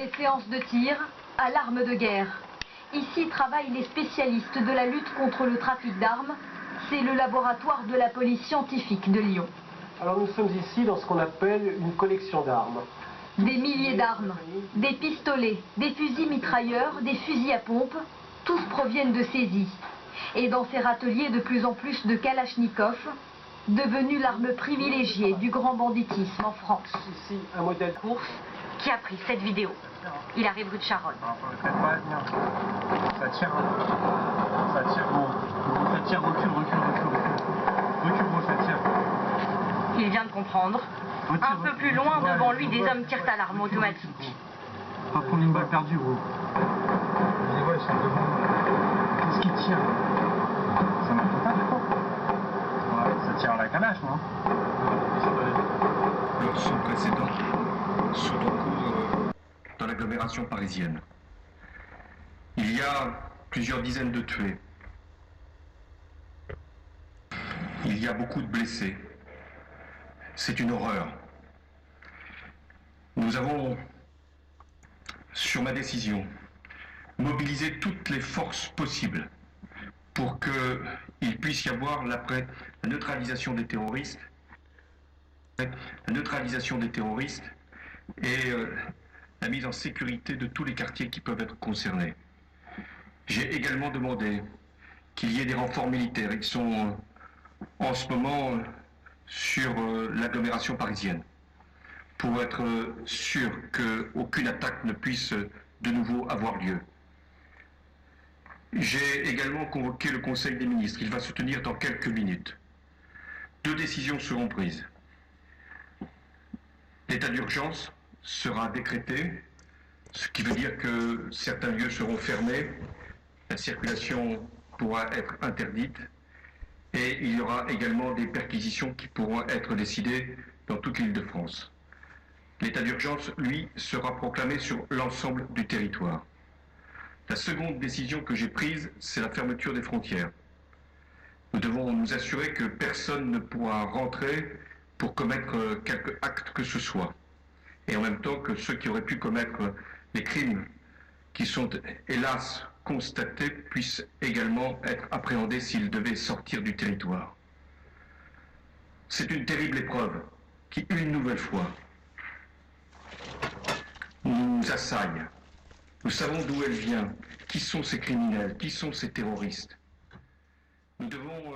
Les séances de tir à l'arme de guerre. Ici travaillent les spécialistes de la lutte contre le trafic d'armes. C'est le laboratoire de la police scientifique de Lyon. Alors nous sommes ici dans ce qu'on appelle une collection d'armes. Des milliers d'armes, des pistolets, des fusils mitrailleurs, des fusils à pompe, tous proviennent de saisies. Et dans ces râteliers, de plus en plus de Kalachnikov, devenue l'arme privilégiée du grand banditisme en France. Ici, un modèle Ours qui a pris cette vidéo. Il arrive rue de Charonne. Faites pas venir. Ça tire. Ça tire, gros. Ça tire, recule. Recule, gros, ça tire. Il vient de comprendre. Un peu plus loin, devant lui, des hommes tirent à l'arme automatique. Pas prendre une balle perdue, gros. Les ouais, ils sont devant. Qu'est-ce qu'il tire? Ça marche pas, quoi. Ouais, ça tire à la calache, non? Lors son précédent, sous ton cours dans l'agglomération parisienne. Il y a plusieurs dizaines de tués. Il y a beaucoup de blessés. C'est une horreur. Nous avons, sur ma décision, mobilisé toutes les forces possibles pour qu'il puisse y avoir la neutralisation des terroristes, et la mise en sécurité de tous les quartiers qui peuvent être concernés. J'ai également demandé qu'il y ait des renforts militaires. Ils sont en ce moment sur l'agglomération parisienne pour être sûr qu'aucune attaque ne puisse de nouveau avoir lieu. J'ai également convoqué le Conseil des ministres. Il va se tenir dans quelques minutes. 2 décisions seront prises. L'état d'urgence sera décrété, ce qui veut dire que certains lieux seront fermés, la circulation pourra être interdite et il y aura également des perquisitions qui pourront être décidées dans toute l'Île-de-France. L'état d'urgence, lui, sera proclamé sur l'ensemble du territoire. La seconde décision que j'ai prise, c'est la fermeture des frontières. Nous devons nous assurer que personne ne pourra rentrer pour commettre quelque acte que ce soit. Et en même temps que ceux qui auraient pu commettre les crimes qui sont hélas constatés puissent également être appréhendés s'ils devaient sortir du territoire. C'est une terrible épreuve qui, une nouvelle fois, nous assaille. Nous savons d'où elle vient, qui sont ces criminels, qui sont ces terroristes. Nous devons